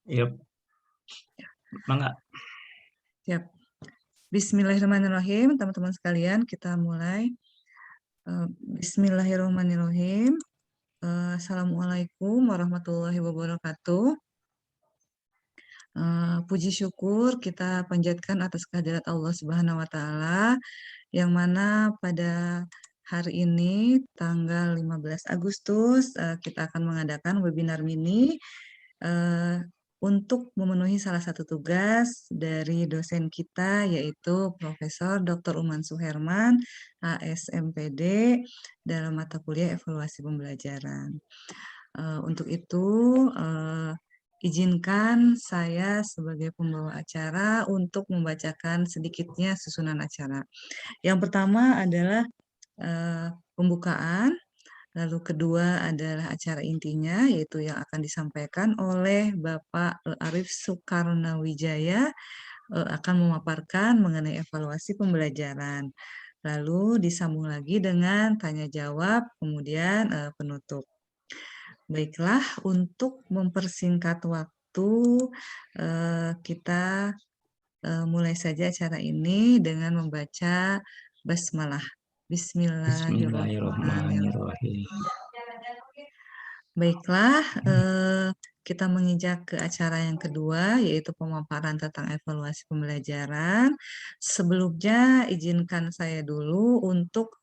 Yap, mangga. Siap. Bismillahirrahmanirrahim, teman-teman sekalian, kita mulai. Bismillahirrahmanirrahim. Assalamualaikum warahmatullahi wabarakatuh. Puji syukur kita panjatkan atas kehadirat Allah Subhanahu wa Ta'ala, yang mana pada hari ini, tanggal 15 Agustus, kita akan mengadakan webinar mini untuk memenuhi salah satu tugas dari dosen kita, yaitu Profesor Dr. Uman Suherman, ASMPD, dalam mata kuliah evaluasi pembelajaran. Untuk itu, izinkan saya sebagai pembawa acara untuk membacakan sedikitnya susunan acara. Yang pertama adalah pembukaan. Lalu kedua adalah acara intinya, yaitu yang akan disampaikan oleh Bapak Arif Soekarnawijaya, akan memaparkan mengenai evaluasi pembelajaran. Lalu disambung lagi dengan tanya jawab, kemudian penutup. Baiklah, untuk mempersingkat waktu, kita mulai saja acara ini dengan membaca basmalah. Bismillahirrahmanirrahim. Bismillahirrahmanirrahim. Baiklah, kita menginjak ke acara yang kedua, yaitu pemaparan tentang evaluasi pembelajaran. Sebelumnya, izinkan saya dulu untuk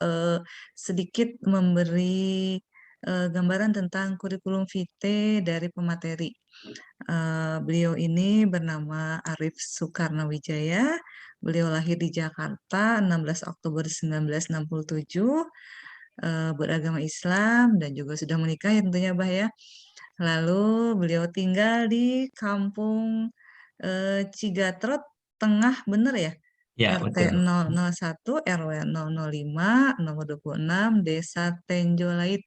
sedikit memberi gambaran tentang kurikulum vitae dari pemateri. Beliau ini bernama Arif Soekarnawijaya. Beliau lahir di Jakarta 16 Oktober 1967. Beragama Islam dan juga sudah menikah ya tentunya Bah ya. Lalu beliau tinggal di Kampung Cigatrot Tengah, bener ya? Ya, RT betul. 001 RW 005 nomor 26 Desa Tenjolait,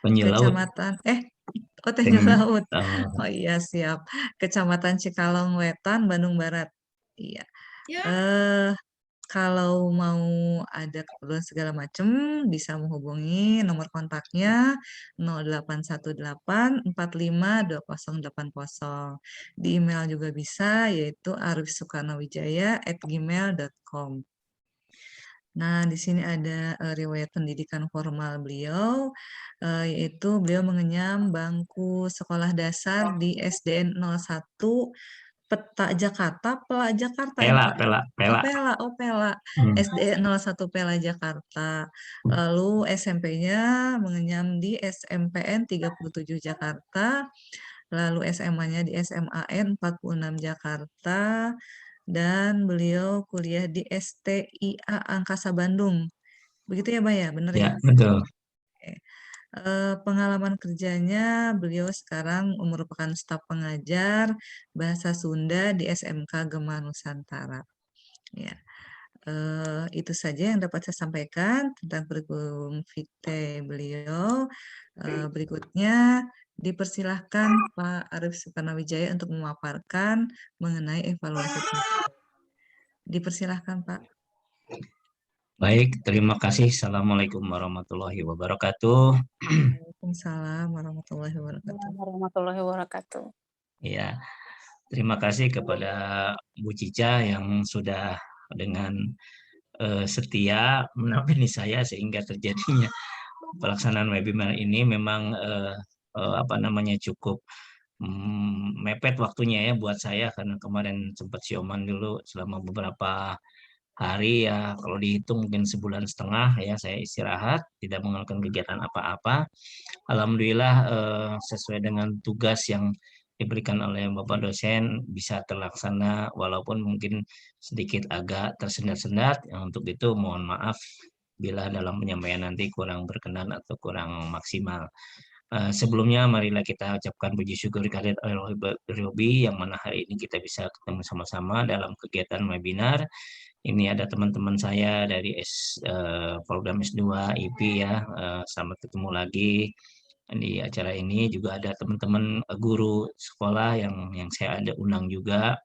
Penyelaut. Kecamatan Tenjo Ten, Laut. uh, Oh iya siap. Kecamatan Cikalong Wetan, Bandung Barat. Iya. Eh Kalau mau ada keperluan segala macam, bisa menghubungi nomor kontaknya 0818452080. Di email juga bisa, yaitu arifsukarnawijaya@gmail.com. Nah, di sini ada riwayat pendidikan formal beliau, yaitu beliau mengenyam bangku sekolah dasar di SDN 01 Peta Jakarta, Pela Jakarta ya Pela, Pak ya? Pela, Oh Pela. Pela, oh Pela, Hmm. SD 01 Pela Jakarta. Lalu SMP-nya mengenyam di SMPN 37 Jakarta, lalu SMA-nya di SMAN 46 Jakarta, dan beliau kuliah di STIA Angkasa Bandung. Begitu ya, Mbak ya? Bener ya? Ya, betul. Oke. Pengalaman kerjanya, beliau sekarang merupakan staf pengajar bahasa Sunda di SMK Gema Nusantara. Ya, itu saja yang dapat saya sampaikan tentang kurikulum vitae beliau. Berikutnya dipersilahkan Pak Arif Soekarnawijaya untuk memaparkan mengenai evaluasi. Dipersilahkan Pak. Baik, terima kasih. Assalamualaikum warahmatullahi wabarakatuh. Waalaikumsalam warahmatullahi wabarakatuh. Warahmatullahi wabarakatuh. Ya, terima kasih kepada Bu Cica yang sudah dengan setia menampilkan saya sehingga terjadinya pelaksanaan webinar ini memang apa namanya cukup mepet waktunya ya buat saya karena kemarin sempat sioman dulu selama beberapa hari ya kalau dihitung mungkin sebulan setengah ya saya istirahat tidak melakukan kegiatan apa-apa. Alhamdulillah sesuai dengan tugas yang diberikan oleh Bapak dosen bisa terlaksana walaupun mungkin sedikit agak tersendat-sendat. Untuk itu mohon maaf bila dalam penyampaian nanti kurang berkenan atau kurang maksimal. Sebelumnya marilah kita ucapkan puji syukur kehadirat Robi yang mana hari ini kita bisa ketemu sama-sama dalam kegiatan webinar. Ini ada teman-teman saya dari program S2 IP ya. Selamat ketemu lagi di acara ini. Juga ada teman-teman guru sekolah yang saya ada undang juga.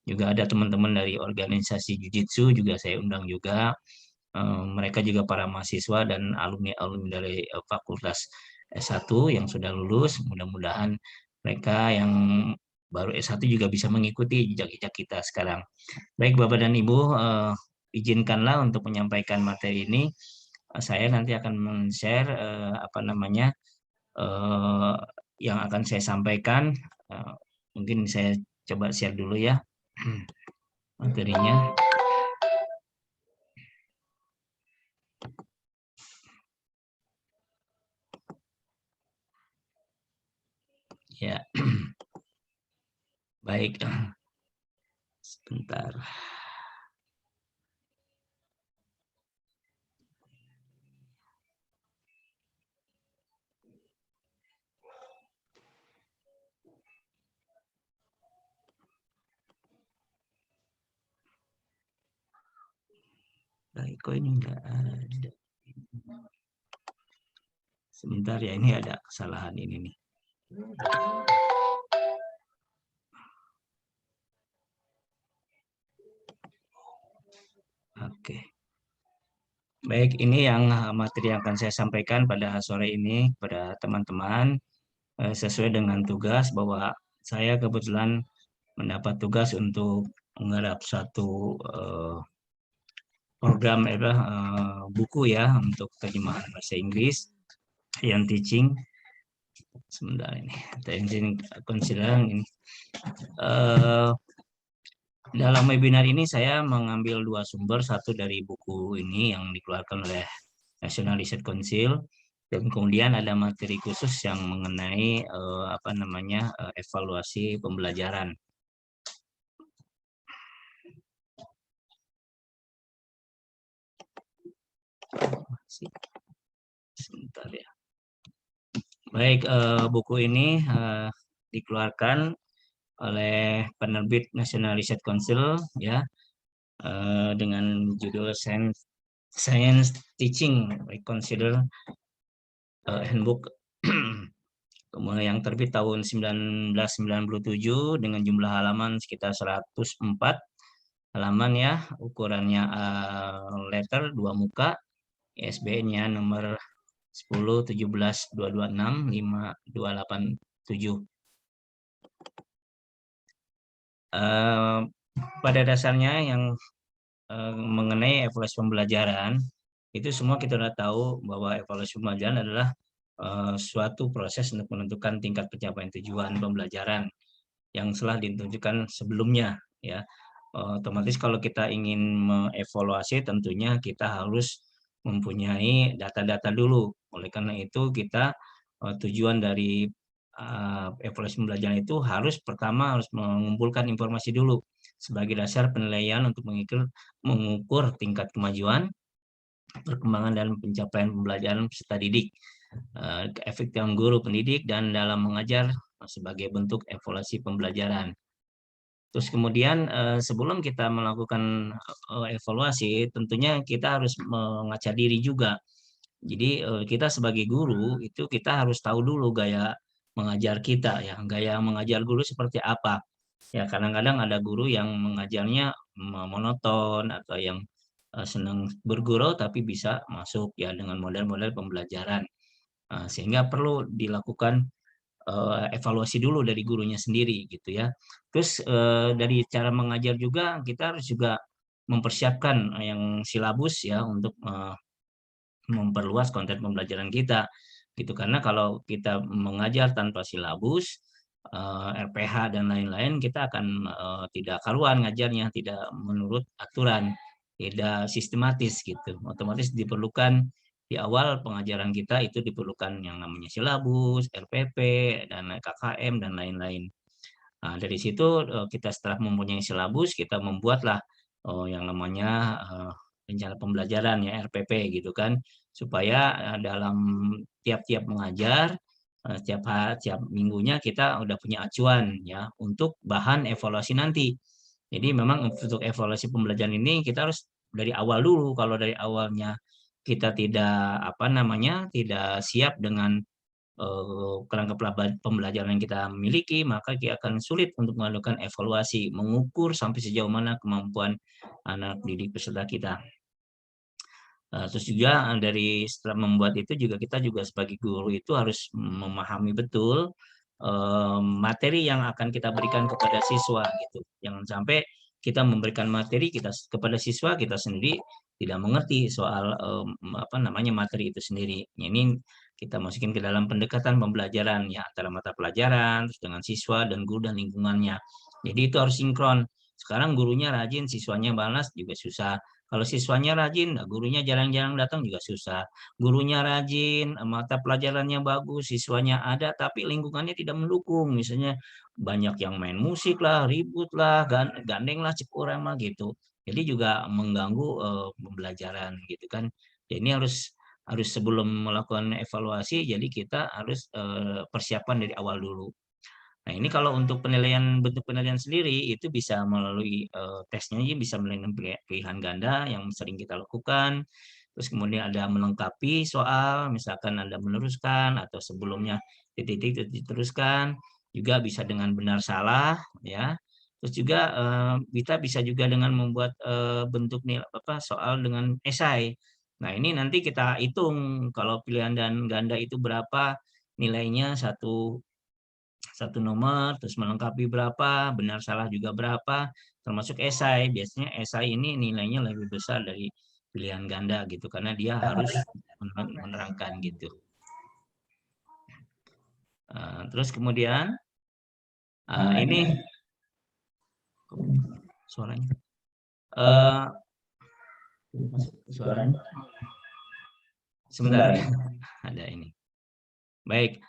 Juga ada teman-teman dari organisasi Jujitsu juga saya undang juga. Mereka juga para mahasiswa dan alumni-alumni dari Fakultas S1 yang sudah lulus. Mudah-mudahan mereka yang baru S1 juga bisa mengikuti jejak-jejak kita sekarang. Baik Bapak dan Ibu, izinkanlah untuk menyampaikan materi ini. Saya nanti akan men-share apa namanya eh, yang akan saya sampaikan. Eh, Mungkin saya coba share dulu ya materinya. Ya, baik. Sebentar. Baik, kok ini enggak ada. Sebentar ya, ini ada kesalahan ini nih. Oke. Baik, ini yang materi yang akan saya sampaikan pada sore ini kepada teman-teman sesuai dengan tugas bahwa saya kebetulan mendapat tugas untuk menggarap satu program buku ya untuk terjemahan bahasa Inggris yang teaching. Sebentar ini, teaching considering ini. Dalam webinar ini saya mengambil dua sumber, satu dari buku ini yang dikeluarkan oleh National Research Council, dan kemudian ada materi khusus yang mengenai apa namanya evaluasi pembelajaran. Sebentar ya. Baik, buku ini dikeluarkan oleh penerbit National Research Council ya dengan judul Science Teaching Reconsider Handbook kemudian yang terbit tahun 1997 dengan jumlah halaman sekitar 104 halaman ya, ukurannya letter 2 muka, ISBN-nya nomor 101722652887. Pada dasarnya yang mengenai evaluasi pembelajaran, itu semua kita sudah tahu bahwa evaluasi pembelajaran adalah suatu proses untuk menentukan tingkat pencapaian tujuan pembelajaran yang telah ditentukan sebelumnya ya. Otomatis kalau kita ingin mengevaluasi tentunya kita harus mempunyai data-data dulu. Oleh karena itu kita tujuan dari evaluasi pembelajaran itu pertama harus mengumpulkan informasi dulu sebagai dasar penilaian untuk mengukur tingkat kemajuan, perkembangan dan pencapaian pembelajaran peserta didik, keefektifan guru pendidik dan dalam mengajar sebagai bentuk evaluasi pembelajaran. Terus kemudian sebelum kita melakukan evaluasi, tentunya kita harus mengaca diri juga. Jadi kita sebagai guru itu kita harus tahu dulu gaya mengajar kita ya, gaya mengajar guru seperti apa. Ya kadang-kadang ada guru yang mengajarnya monoton atau yang senang bergurau tapi bisa masuk ya dengan model-model pembelajaran. Sehingga perlu dilakukan evaluasi dulu dari gurunya sendiri gitu ya. Terus dari cara mengajar juga kita harus juga mempersiapkan yang silabus ya untuk memperluas konten pembelajaran kita gitu, karena kalau kita mengajar tanpa silabus RPH dan lain-lain kita akan tidak karuan ngajarnya, tidak menurut aturan, tidak sistematis gitu. Otomatis diperlukan di awal pengajaran kita itu diperlukan yang namanya silabus, RPP dan KKM dan lain-lain. Nah, dari situ kita setelah mempunyai silabus kita membuatlah yang namanya rencana pembelajaran ya RPP gitu kan, supaya dalam tiap-tiap mengajar tiap minggunya kita udah punya acuan ya untuk bahan evaluasi nanti. Jadi memang untuk evaluasi pembelajaran ini kita harus dari awal dulu. Kalau dari awalnya kita tidak apa namanya tidak siap dengan kerangka pembelajaran yang kita miliki, maka kita akan sulit untuk melakukan evaluasi, mengukur sampai sejauh mana kemampuan anak didik peserta kita. Terus juga dari setelah membuat itu juga kita juga sebagai guru itu harus memahami betul materi yang akan kita berikan kepada siswa gitu. Jangan sampai kita memberikan materi kita kepada siswa, kita sendiri tidak mengerti soal apa namanya materi itu sendiri. Ini kita masukin ke dalam pendekatan pembelajaran ya antara mata pelajaran terus dengan siswa dan guru dan lingkungannya. Jadi itu harus sinkron. Sekarang gurunya rajin, siswanya malas juga susah. Kalau siswanya rajin, nah gurunya jarang-jarang datang juga susah. Gurunya rajin, mata pelajarannya bagus, siswanya ada, tapi lingkungannya tidak mendukung. Misalnya banyak yang main musik lah, ribut lah, gandeng lah, cekurang lah gitu. Jadi juga mengganggu pembelajaran gitu kan. Jadi ini harus sebelum melakukan evaluasi, jadi kita harus persiapan dari awal dulu. Nah, ini kalau untuk penilaian bentuk penilaian sendiri itu bisa melalui tesnya aja bisa melalui pilihan ganda yang sering kita lakukan. Terus kemudian ada melengkapi soal, misalkan Anda meneruskan atau sebelumnya titik-titik diteruskan, juga bisa dengan benar salah ya. Terus juga kita bisa juga dengan membuat bentuk nilai apa soal dengan esai. Nah, ini nanti kita hitung kalau pilihan dan ganda itu berapa nilainya satu nomor, terus melengkapi berapa, benar salah juga berapa, termasuk esai. Biasanya esai ini nilainya lebih besar dari pilihan ganda gitu, karena dia harus menerangkan gitu. Terus kemudian ini suaranya, suaranya, sebentar ada ini. Baik.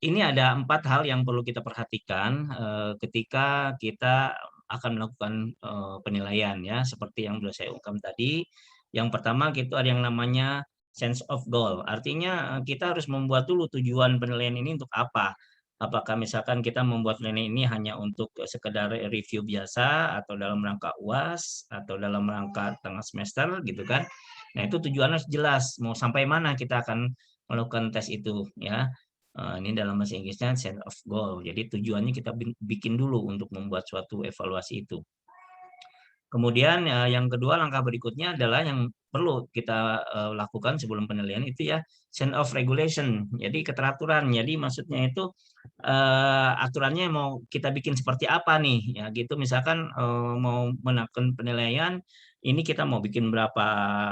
Ini ada 4 hal yang perlu kita perhatikan ketika kita akan melakukan penilaian ya, seperti yang sudah saya ungkapkan tadi. Yang pertama kita ada yang namanya sense of goal. Artinya kita harus membuat dulu tujuan penilaian ini untuk apa. Apakah misalkan kita membuat penilaian ini hanya untuk sekedar review biasa atau dalam rangka UAS atau dalam rangka tengah semester gitu kan. Nah, itu tujuannya harus jelas mau sampai mana kita akan melakukan tes itu ya. Ini dalam bahasa Inggrisnya sense of goal. Jadi tujuannya kita bikin dulu untuk membuat suatu evaluasi itu. Kemudian yang kedua langkah berikutnya adalah yang perlu kita lakukan sebelum penilaian itu ya sense of regulation. Jadi keteraturan. Jadi maksudnya itu aturannya mau kita bikin seperti apa nih ya gitu. Misalkan mau melakukan penilaian ini kita mau bikin berapa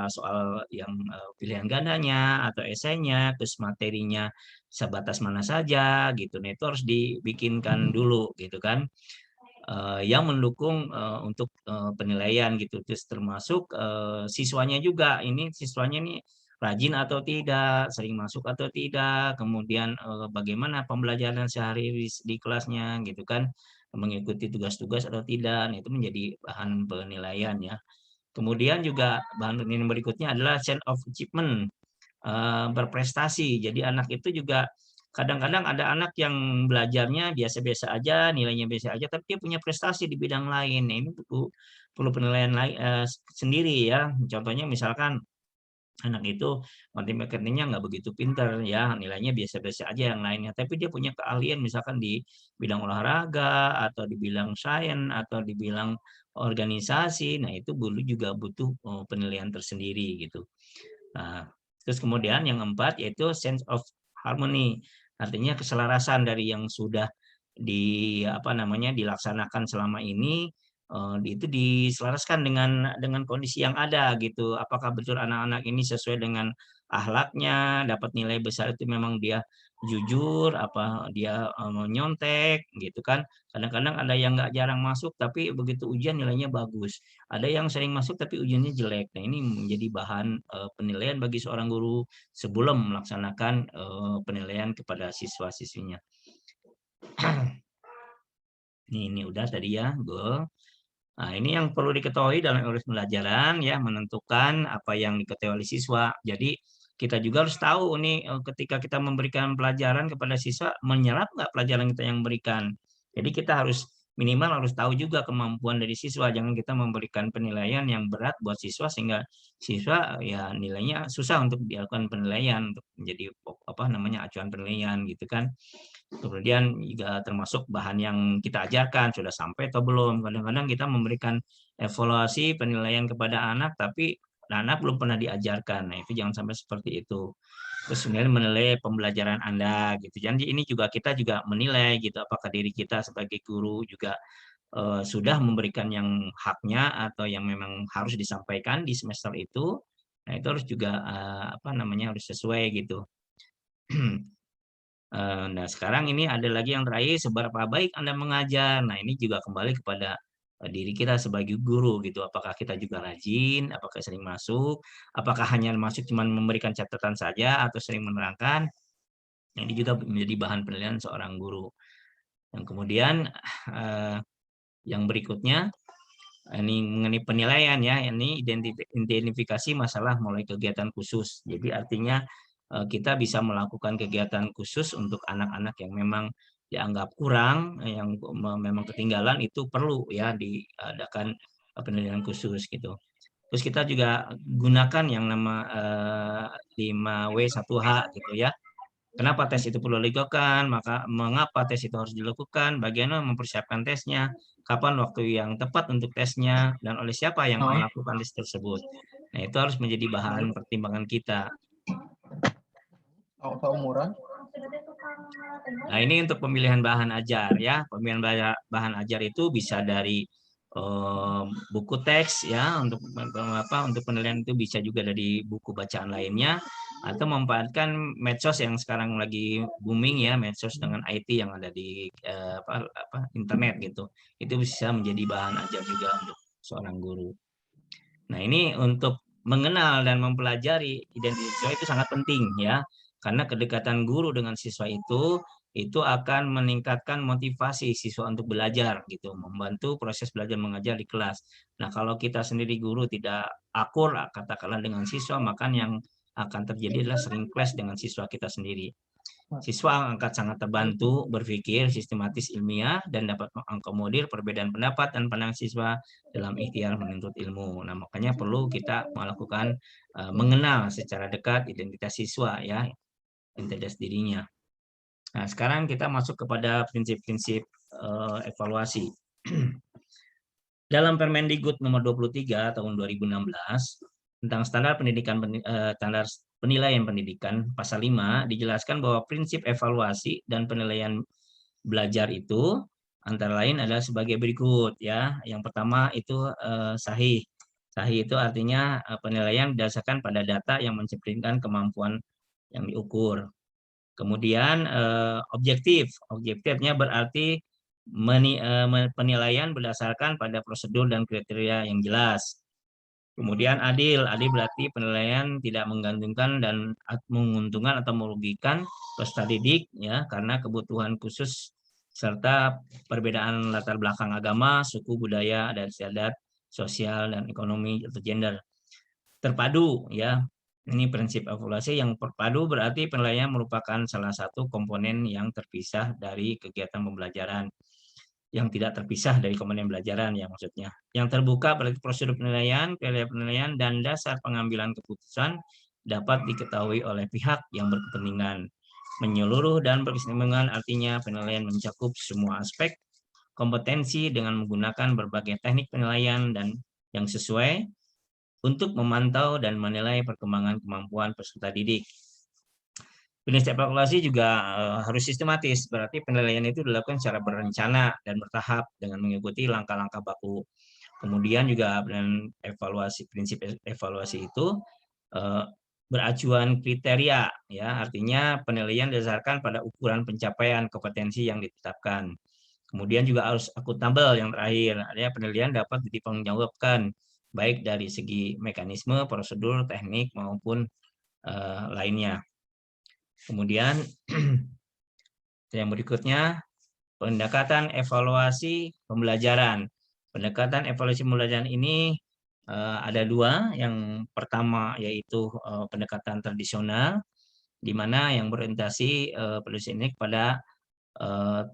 soal yang pilihan gandanya atau esainya, terus materinya sebatas mana saja gitu. Nah, itu harus dibikinkan dulu gitu kan. Yang mendukung untuk penilaian gitu. Terus termasuk siswanya juga. Ini siswanya nih rajin atau tidak, sering masuk atau tidak, kemudian bagaimana pembelajaran sehari di kelasnya gitu kan, mengikuti tugas-tugas atau tidak. Nah, itu menjadi bahan penilaian ya. Kemudian juga bahan penilaian berikutnya adalah sense of achievement, berprestasi. Jadi anak itu juga kadang-kadang ada anak yang belajarnya biasa-biasa aja, nilainya biasa aja, tapi dia punya prestasi di bidang lain. Nah, ini perlu penilaian sendiri ya. Contohnya misalkan anak itu matematikanya nggak begitu pintar ya, nilainya biasa-biasa aja yang lainnya, tapi dia punya keahlian misalkan di bidang olahraga atau di bidang sains atau di bidang organisasi. Nah, itu juga butuh penilaian tersendiri gitu. Nah, terus kemudian yang keempat yaitu sense of harmony. Artinya keselarasan dari yang sudah dilaksanakan selama ini itu diselaraskan dengan kondisi yang ada gitu. Apakah betul anak-anak ini sesuai dengan akhlaknya, dapat nilai besar itu memang dia jujur, apa dia mau nyontek gitu kan. Kadang-kadang ada yang nggak jarang masuk tapi begitu ujian nilainya bagus. Ada yang sering masuk tapi ujiannya jelek. Nah, ini menjadi bahan penilaian bagi seorang guru sebelum melaksanakan penilaian kepada siswa-siswinya. Ini udah tadi ya, goal. Nah, ini yang perlu diketahui dalam proses pembelajaran ya, menentukan apa yang diketahui oleh siswa. Jadi kita juga harus tahu nih ketika kita memberikan pelajaran kepada siswa, menyerap nggak pelajaran kita yang berikan. Jadi kita harus minimal harus tahu juga kemampuan dari siswa. Jangan kita memberikan penilaian yang berat buat siswa sehingga siswa ya nilainya susah untuk dilakukan penilaian untuk menjadi apa namanya acuan penilaian gitu kan. Kemudian juga termasuk bahan yang kita ajarkan sudah sampai atau belum. Kadang-kadang kita memberikan evaluasi penilaian kepada anak tapi anak belum pernah diajarkan. Nah, itu jangan sampai seperti itu. Terus kemudian menilai pembelajaran Anda gitu. Jadi ini juga kita juga menilai gitu apakah diri kita sebagai guru juga sudah memberikan yang haknya atau yang memang harus disampaikan di semester itu. Nah, itu harus juga apa namanya harus sesuai gitu. Nah, sekarang ini ada lagi yang terakhir, seberapa baik Anda mengajar. Nah, ini juga kembali kepada diri kita sebagai guru gitu. Apakah kita juga rajin, apakah sering masuk, apakah hanya masuk cuma memberikan catatan saja atau sering menerangkan. Nah, ini juga menjadi bahan penilaian seorang guru. Yang kemudian eh, yang berikutnya ini mengenai penilaian ya, ini identifikasi masalah mulai kegiatan khusus. Jadi artinya kita bisa melakukan kegiatan khusus untuk anak-anak yang memang dianggap kurang, yang memang ketinggalan itu perlu ya diadakan penilaian khusus gitu. Terus kita juga gunakan yang nama 5W1H gitu ya. Kenapa tes itu perlu dilakukan? Maka mengapa tes itu harus dilakukan? Bagaimana mempersiapkan tesnya? Kapan waktu yang tepat untuk tesnya? Dan oleh siapa yang Noe, melakukan tes tersebut? Nah, itu harus menjadi bahan Noe, pertimbangan kita. seumuran. Nah, ini untuk pemilihan bahan ajar ya. Pemilihan bahan ajar itu bisa dari buku teks ya untuk penilaian itu bisa juga dari buku bacaan lainnya atau memanfaatkan medsos yang sekarang lagi booming ya, medsos dengan IT yang ada di internet gitu. Itu bisa menjadi bahan ajar juga untuk seorang guru. Nah, ini untuk mengenal dan mempelajari identitas siswa itu sangat penting ya. Karena kedekatan guru dengan siswa itu akan meningkatkan motivasi siswa untuk belajar gitu, membantu proses belajar mengajar di kelas. Nah, kalau kita sendiri guru tidak akur katakanlah dengan siswa, maka yang akan terjadi adalah sering clash dengan siswa kita sendiri. Siswa akan sangat terbantu berpikir sistematis ilmiah dan dapat mengakomodir perbedaan pendapat dan pandangan siswa dalam ikhtiar menuntut ilmu. Nah, makanya perlu kita melakukan mengenal secara dekat identitas siswa ya, identitas dirinya. Nah, sekarang kita masuk kepada prinsip-prinsip evaluasi. Dalam Permendikbud nomor 23 tahun 2016 tentang standar pendidikan standar penilaian pendidikan pasal 5 dijelaskan bahwa prinsip evaluasi dan penilaian belajar itu antara lain adalah sebagai berikut ya. Yang pertama itu sahih. Sahih itu artinya penilaian berdasarkan pada data yang mencerminkan kemampuan yang diukur. Kemudian objektif. Objektifnya berarti penilaian berdasarkan pada prosedur dan kriteria yang jelas. Kemudian adil. Adil berarti penilaian tidak menggantungkan dan menguntungkan atau merugikan peserta didik ya karena kebutuhan khusus serta perbedaan latar belakang agama, suku, budaya, dan istiadat, sosial dan ekonomi atau gender. Terpadu ya. Ini prinsip evaluasi yang terpadu berarti penilaian merupakan salah satu komponen yang terpisah dari kegiatan pembelajaran. Yang tidak terpisah dari komponen pembelajaran ya maksudnya. Yang terbuka berarti prosedur penilaian, penilaian, dan dasar pengambilan keputusan dapat diketahui oleh pihak yang berkepentingan. Menyeluruh dan berkesinambungan artinya penilaian mencakup semua aspek kompetensi dengan menggunakan berbagai teknik penilaian dan yang sesuai untuk memantau dan menilai perkembangan kemampuan peserta didik. Prinsip evaluasi juga harus sistematis, berarti penilaian itu dilakukan secara berencana dan bertahap dengan mengikuti langkah-langkah baku. Kemudian juga dan prinsip evaluasi itu beracuan kriteria, ya artinya penilaian didasarkan pada ukuran pencapaian kompetensi yang ditetapkan. Kemudian juga harus akuntabel yang terakhir, artinya penilaian dapat dipertanggungjawabkan baik dari segi mekanisme, prosedur, teknik maupun lainnya. Kemudian yang berikutnya pendekatan evaluasi pembelajaran. Pendekatan evaluasi pembelajaran ini ada dua. Yang pertama yaitu pendekatan tradisional, di mana yang berorientasi penelitian ini kepada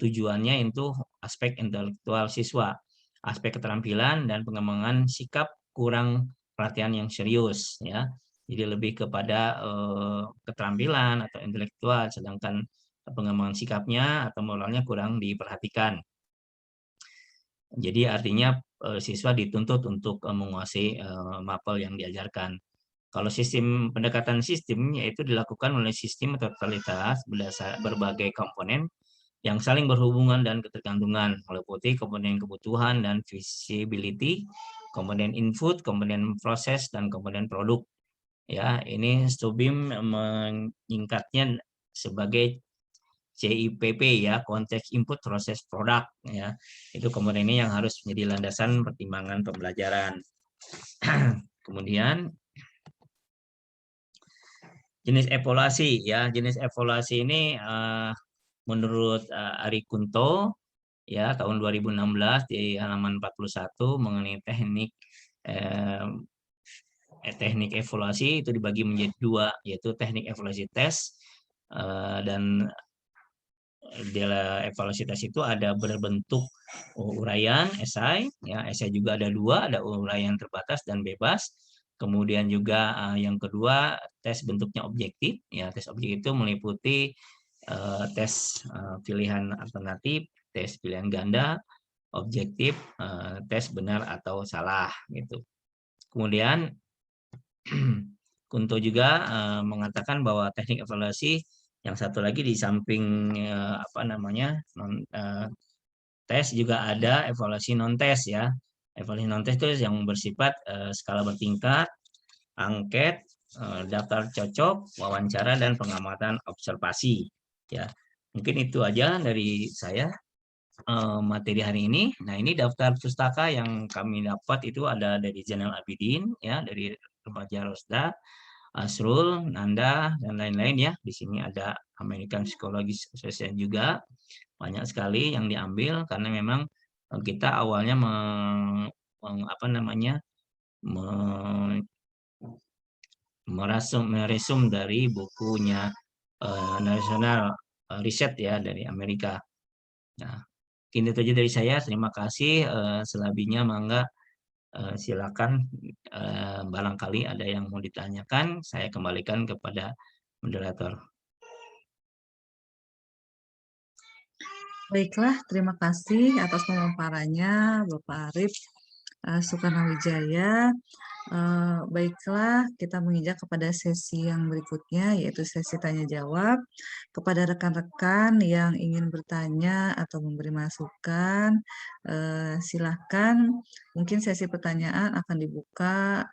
tujuannya itu aspek intelektual siswa, aspek keterampilan dan pengembangan sikap kurang perhatian yang serius ya. Jadi lebih kepada keterampilan atau intelektual, sedangkan pengembangan sikapnya atau moralnya kurang diperhatikan. Jadi artinya siswa dituntut untuk menguasai mapel yang diajarkan. Kalau sistem pendekatan sistem yaitu dilakukan oleh sistem atau totalitas berdasar berbagai komponen yang saling berhubungan dan ketergantungan, meliputi komponen kebutuhan dan visibility, komponen input, komponen proses, dan komponen produk. Ya, ini Stubim menyingkatnya sebagai CIPP ya, konteks input proses produk ya. Itu komponen ini yang harus menjadi landasan pertimbangan pembelajaran. Kemudian jenis evaluasi ya, jenis evaluasi ini menurut Ari Kunto ya tahun 2016 di halaman 41 mengenai teknik evaluasi itu dibagi menjadi dua, yaitu teknik evaluasi tes dan evaluasi tes itu ada berbentuk uraian esai ya, esai juga ada dua, ada uraian terbatas dan bebas. Kemudian juga yang kedua tes bentuknya objektif ya, tes objektif itu meliputi tes pilihan alternatif, tes pilihan ganda, objektif, tes benar atau salah gitu. Kemudian Kunto juga mengatakan bahwa teknik evaluasi yang satu lagi di samping tes juga ada evaluasi non tes ya. Evaluasi non tes itu yang bersifat skala bertingkat, angket, daftar cocok, wawancara dan pengamatan observasi ya. Mungkin itu aja dari saya materi hari ini. Nah, ini daftar pustaka yang kami dapat itu ada dari Zainal Abidin ya, dari Remaja Rosda, Asrul, Nanda dan lain-lain ya. Di sini ada American Psychological Association juga. Banyak sekali yang diambil karena memang kita awalnya meresum dari bukunya National Research ya dari Amerika. Nah, ini saja dari saya. Terima kasih. Selebihnya mangga silakan barangkali ada yang mau ditanyakan, saya kembalikan kepada moderator. Baiklah, terima kasih atas pemaparannya Bapak Arif Sukarnawijaya. Baiklah, kita menginjak kepada sesi yang berikutnya, yaitu sesi tanya jawab. Kepada rekan-rekan yang ingin bertanya atau memberi masukan, silahkan. Mungkin sesi pertanyaan akan dibuka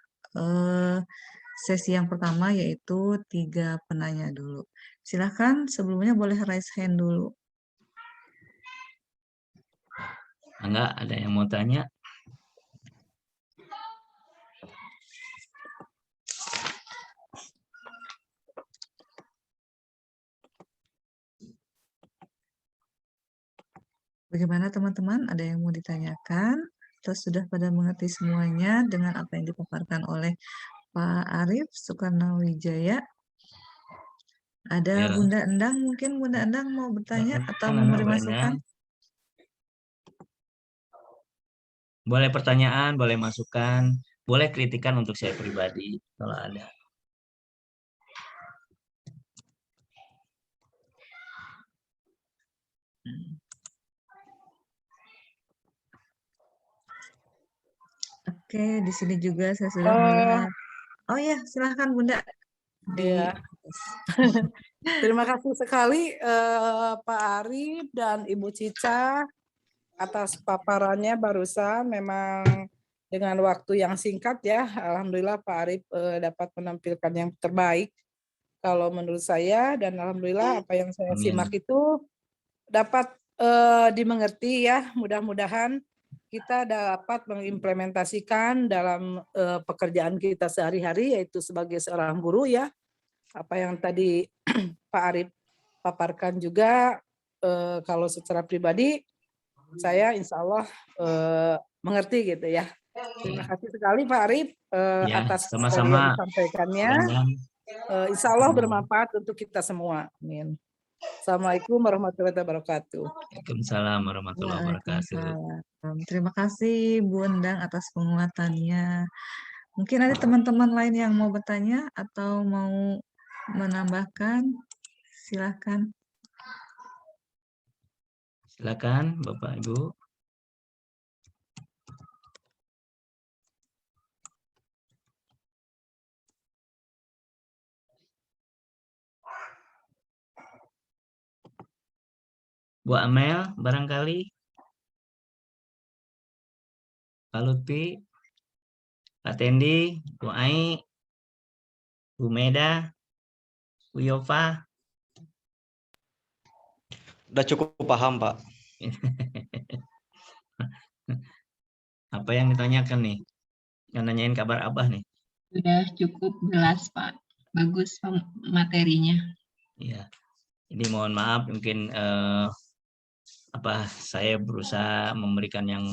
sesi yang pertama, yaitu 3 penanya dulu. Silahkan, sebelumnya boleh raise hand dulu. Enggak, ada yang mau tanya? Bagaimana teman-teman? Ada yang mau ditanyakan? Atau sudah pada mengerti semuanya dengan apa yang dipaparkan oleh Pak Arif Sukarnawijaya? Ada Ya. Bunda Endang, mungkin Bunda Endang mau bertanya atau Anak memberi banyak. masukan? Boleh pertanyaan, boleh masukan, boleh kritikan untuk saya pribadi kalau ada. Oke, di sini juga saya sudah melihat. Oh ya, silahkan Bunda. Iya. Terima kasih sekali Pak Arif dan Ibu Cica atas paparannya barusan. Memang dengan waktu yang singkat ya, alhamdulillah Pak Arif dapat menampilkan yang terbaik kalau menurut saya, dan alhamdulillah apa yang saya simak itu dapat dimengerti ya. Mudah-mudahan kita dapat mengimplementasikan dalam pekerjaan kita sehari-hari, yaitu sebagai seorang guru ya. Apa yang tadi Pak Arif paparkan juga, kalau secara pribadi saya insya Allah mengerti gitu ya. Terima kasih sekali Pak Arif Ya, atas materi yang sama-sama. disampaikannya. Insya Allah bermanfaat untuk kita semua. Amin. Assalamualaikum warahmatullahi wabarakatuh. Waalaikumsalam warahmatullahi wabarakatuh. Waalaikumsalam. Terima kasih Bu Endang atas penguatannya. Mungkin ada teman-teman lain yang mau bertanya atau mau menambahkan, silahkan. Silakan Bapak Ibu. Bu Amel barangkali, Pak Lutfi, Pak Tendi, Bu Ai, Bu Meda, Bu Yova. Udah cukup paham, Pak. Apa yang ditanyakan nih? Yang nanyain kabar Abah nih. Sudah cukup jelas, Pak. Bagus materinya. Ya, ini mohon maaf mungkin saya berusaha memberikan yang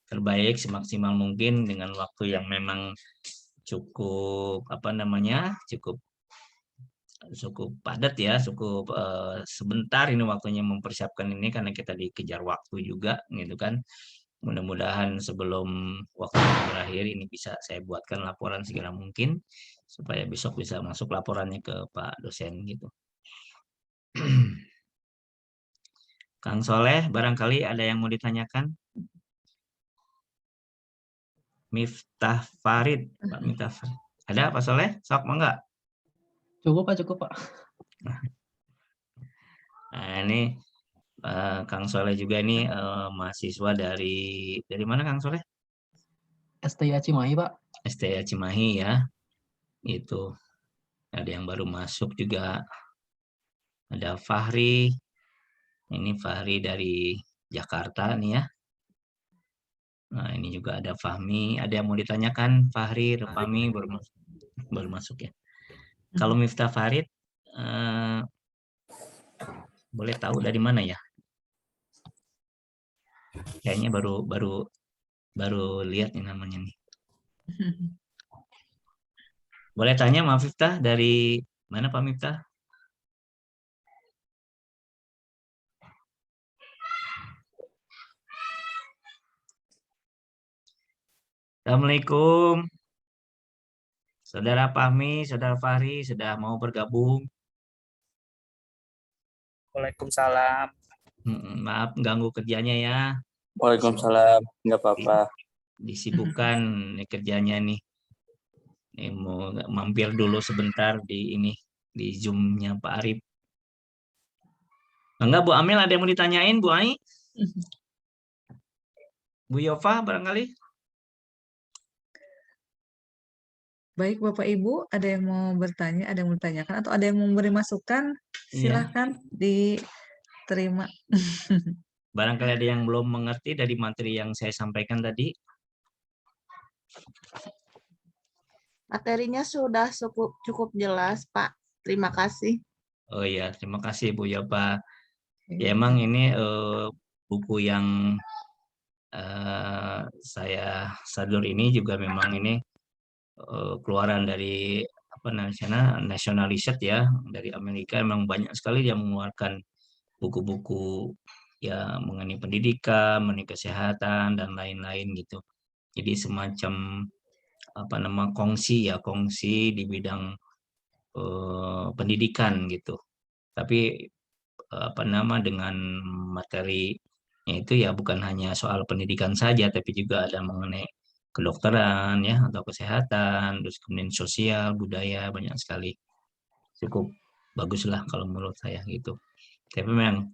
terbaik semaksimal mungkin dengan waktu yang memang cukup cukup padat ya, cukup sebentar ini waktunya mempersiapkan ini karena kita dikejar waktu juga gitu kan. Mudah-mudahan sebelum waktu berakhir ini bisa saya buatkan laporan segera mungkin supaya besok bisa masuk laporannya ke Pak dosen gitu. Kang Soleh, barangkali ada yang mau ditanyakan? Miftah Farid, Pak Miftah Farid. Ada Pak Soleh? Sok mangga. Cukup Pak, cukup Pak. Nah, ini Kang Soleh juga ini mahasiswa dari mana Kang Soleh? STIA Cimahi Pak. STIA Cimahi ya. Itu. Ada yang baru masuk juga. Ada Fahri. Ini Fahri dari Jakarta nih ya. Nah, ini juga ada Fahmi. Ada yang mau ditanyakan? Fahri, Fahmi baru masuk ya. Kalau Miftah Farid, boleh tahu dari mana ya? Kayaknya baru lihat nih namanya nih. Boleh tanya Pak Miftah dari mana Pak Miftah? Assalamualaikum. Saudara Fahmi, Saudara Fahri sudah mau bergabung. Waalaikumsalam. Maaf ganggu kerjanya ya. Waalaikumsalam. Nggak apa-apa. Disibukkan nih kerjanya nih. Ini mau mampir dulu sebentar di Zoom-nya Pak Arif. Enggak, Bu Amel ada yang mau ditanyain, Bu Ai? Bu Yova barangkali? Baik Bapak Ibu, ada yang mau bertanya, ada yang mau ditanyakan, atau ada yang mau memberi masukan? Silahkan diterima. Barangkali ada yang belum mengerti dari materi yang saya sampaikan tadi. Materinya sudah cukup jelas, Pak. Terima kasih. Oh iya, terima kasih Bu Yova. Ya emang ini buku yang saya sadur ini juga memang ini keluaran dari National Research ya, dari Amerika. Memang banyak sekali yang mengeluarkan buku-buku ya mengenai pendidikan, mengenai kesehatan dan lain-lain gitu. Jadi semacam kongsi di bidang pendidikan gitu. Tapi dengan materinya itu ya bukan hanya soal pendidikan saja, tapi juga ada mengenai kedokteran ya atau kesehatan, terus kemudian sosial, budaya, banyak sekali. Cukup baguslah kalau menurut saya gitu. Tapi memang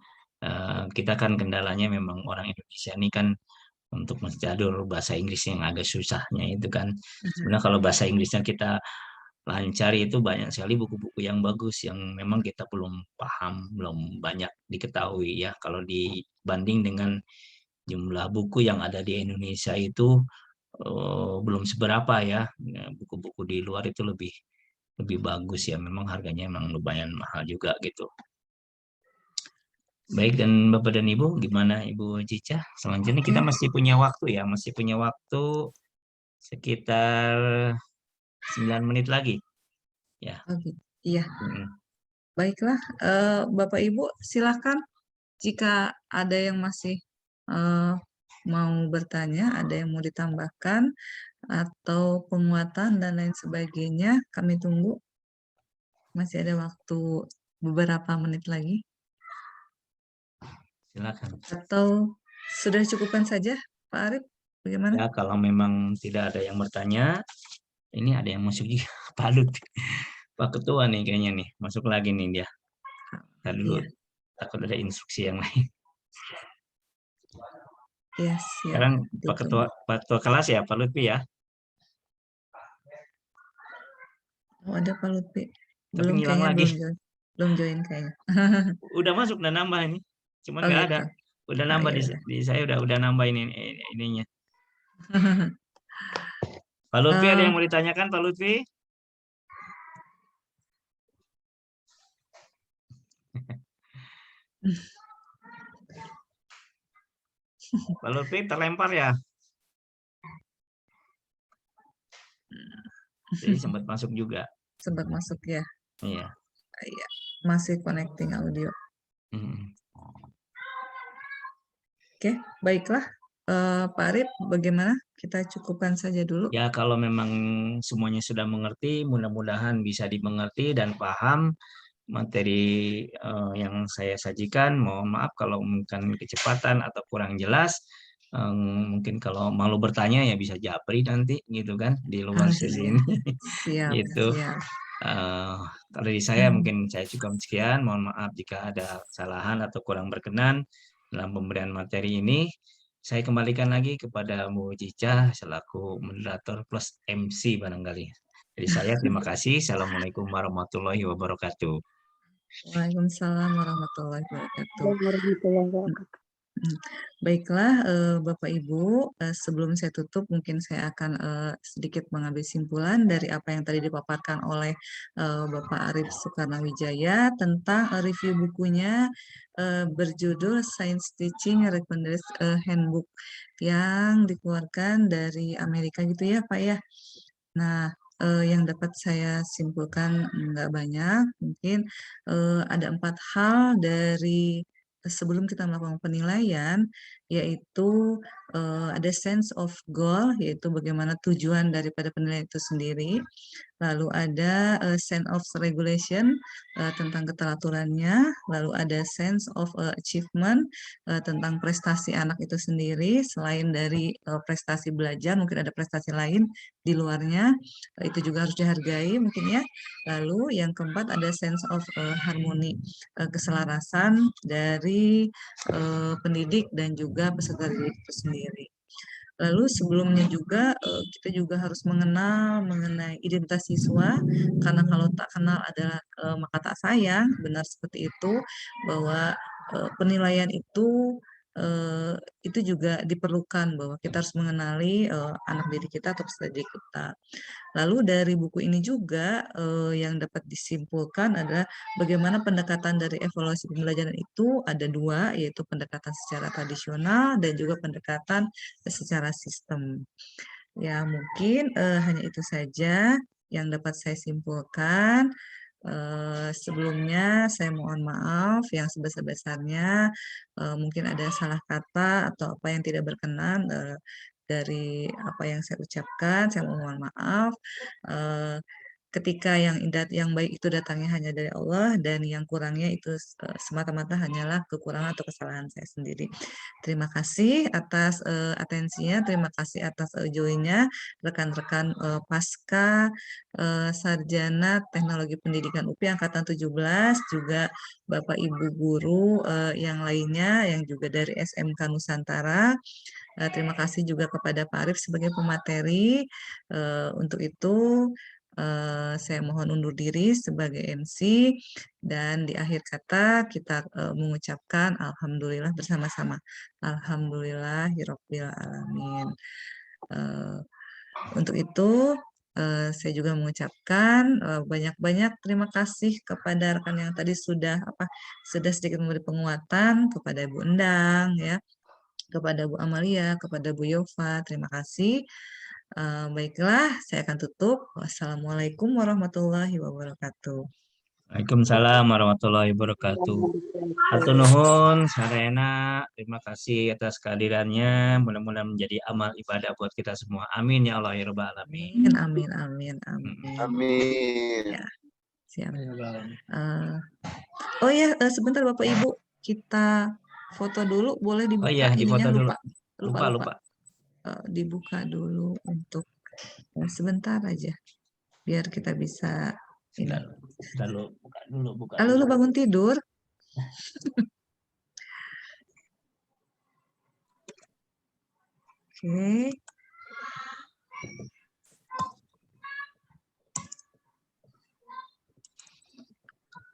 kita kan kendalanya memang orang Indonesia ini kan untuk mencadur bahasa Inggris yang agak susahnya itu kan. Sebenarnya kalau bahasa Inggrisnya kita lancar itu banyak sekali buku-buku yang bagus yang memang kita belum paham, belum banyak diketahui ya. Kalau dibanding dengan jumlah buku yang ada di Indonesia itu belum seberapa ya. Buku-buku di luar itu lebih bagus ya. Memang harganya memang lumayan mahal juga gitu. Baik, dan Bapak dan Ibu, gimana Ibu Cica? Selanjutnya kita masih punya waktu ya, masih punya waktu sekitar 9 menit lagi. Ya. Oke, iya. Baiklah, Bapak Ibu silakan jika ada yang masih mau bertanya, ada yang mau ditambahkan atau penguatan dan lain sebagainya, kami tunggu. Masih ada waktu beberapa menit lagi. Silakan. Atau sudah cukupkan saja, Pak Arif? Bagaimana? Ya, kalau memang tidak ada yang bertanya, ini ada yang masuk juga, Pak Lut. Pak Ketua nih kayaknya nih, masuk lagi nih dia. Tadi dulu takut ada instruksi yang lain. Ya, siap. Sekarang Pak Ditunggu. Ketua kelas ya, Pak Lutfi ya. Oh, ada Pak Lutfi. Tapi Belum ngilang kayaknya, lagi. belum join kayaknya. Udah masuk, udah nambah ini. Cuman Oh nggak ada. gitu. Udah Oh nambah ya di, udah. di saya udah nambah ininya. Pak Lutfi ada Eh, yang mau ditanyakan, Pak Lutfi? Pak Lutfi terlempar ya. Jadi sempat masuk juga. sempat masuk ya. Iya. Iya. Masih connecting audio. Mm. Oke, baiklah. Pak Arif, bagaimana? Kita cukupkan saja dulu. Ya kalau memang semuanya sudah mengerti, mudah-mudahan bisa dimengerti dan paham materi yang saya sajikan. Mohon maaf kalau mungkin kecepatan atau kurang jelas. Mungkin kalau malu bertanya ya bisa japri nanti gitu kan di luar sesi Iya. ini. Siap, Gitu. siap. Kalau dari saya mungkin saya cukup sekian. Mohon maaf jika ada kesalahan atau kurang berkenan dalam pemberian materi ini. Saya kembalikan lagi kepada Bu Cica selaku moderator plus MC barangkali. Jadi saya terima kasih. Assalamualaikum warahmatullahi wabarakatuh. Waalaikumsalam warahmatullahi wabarakatuh. Warahmatullahi wabarakatuh. Baiklah, Bapak Ibu, sebelum saya tutup, mungkin saya akan sedikit mengambil simpulan dari apa yang tadi dipaparkan oleh Bapak Arif Soekarnawijaya tentang review bukunya berjudul Science Teaching Recommended Handbook yang dikeluarkan dari Amerika gitu ya, Pak ya. Nah, yang dapat saya simpulkan nggak banyak, mungkin ada 4 hal dari sebelum kita melakukan penilaian, yaitu ada sense of goal, yaitu bagaimana tujuan daripada penilaian itu sendiri. Lalu ada sense of regulation tentang keteraturannya, lalu ada sense of achievement tentang prestasi anak itu sendiri. Selain dari prestasi belajar, mungkin ada prestasi lain di luarnya, itu juga harus dihargai mungkin ya. Lalu yang keempat ada sense of harmony, keselarasan dari pendidik dan juga peserta didik itu sendiri. Lalu sebelumnya juga kita juga harus mengenal mengenai identitas siswa, karena kalau tak kenal adalah maka tak sayang, benar seperti itu, bahwa penilaian itu juga diperlukan, bahwa kita harus mengenali anak didik kita atau peserta didik kita. Lalu dari buku ini juga yang dapat disimpulkan adalah bagaimana pendekatan dari evaluasi pembelajaran itu ada 2, yaitu pendekatan secara tradisional dan juga pendekatan secara sistem. Ya, mungkin hanya itu saja yang dapat saya simpulkan. Sebelumnya saya mohon maaf yang sebesar-besarnya, mungkin ada salah kata atau apa yang tidak berkenan dari apa yang saya ucapkan, saya mohon maaf. Eh, Ketika yang baik itu datangnya hanya dari Allah dan yang kurangnya itu semata-mata hanyalah kekurangan atau kesalahan saya sendiri. Terima kasih atas atensinya, terima kasih atas joinnya rekan-rekan pasca sarjana Teknologi Pendidikan UPI angkatan 17, juga Bapak Ibu guru yang lainnya yang juga dari SMK Nusantara. Terima kasih juga kepada Pak Arif sebagai pemateri. Untuk itu saya mohon undur diri sebagai MC dan di akhir kata kita mengucapkan Alhamdulillah bersama-sama. Alhamdulillahirabbil alamin. Untuk itu saya juga mengucapkan banyak-banyak terima kasih kepada rekan yang tadi sudah sedikit memberi penguatan, kepada Bu Endang ya, kepada Bu Amalia, kepada Bu Yova, terima kasih. Baiklah, saya akan tutup. Wassalamualaikum warahmatullahi wabarakatuh. Waalaikumsalam warahmatullahi wabarakatuh. Hatur nuhun, sarena. Terima kasih atas kehadirannya. Mudah-mudahan menjadi amal ibadah buat kita semua. Amin ya Allah ya Rabbal alamin. Amin, amin, amin, amin. Amin. Ya, siap. Oh ya, sebentar Bapak Ibu, kita foto dulu, boleh dibuka Oh iya, ininya, difoto dulu. lupa. Dibuka dulu untuk sebentar aja, biar kita bisa ini. Buka dulu. Lalu lu bangun tidur. Oke.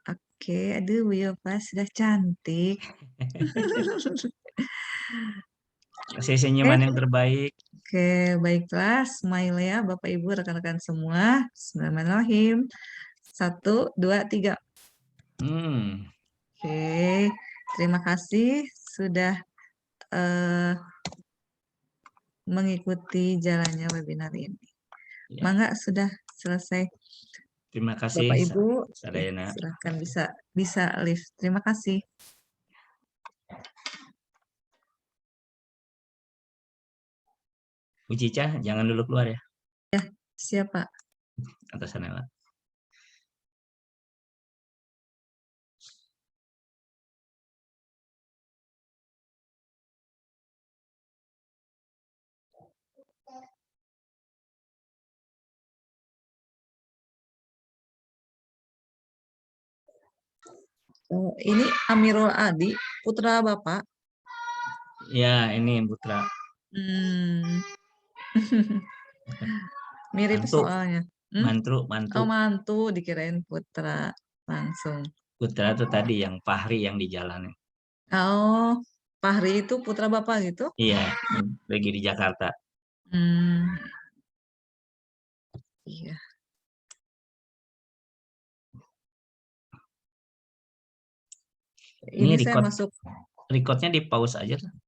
Oke, aduh Bu Yofa sudah cantik. Kasih senyuman yang terbaik. Oke, baiklah. Smile ya Bapak Ibu, rekan-rekan semua. Bismillahirrahmanirrahim. 1, 2, 3. Hmm, Oke, terima kasih sudah mengikuti jalannya webinar ini. ya. Mangga sudah selesai. Terima kasih, Bapak Ibu, Sadayana. silakan bisa live. Terima kasih. Bu Cica, jangan dulu keluar ya, Siapa? atas sana lah. Oh, ini Amirul Adi, putra Bapak. Ya, ini Putra. Hmm. Mirip Mantu. soalnya. Mantu. Oh, mantu dikirain putra langsung. Putra itu tadi yang Fahri yang di jalan. Oh, Fahri itu putra Bapak gitu? Iya, lagi di Jakarta. Iya. Ini saya masuk. Recordnya di pause aja.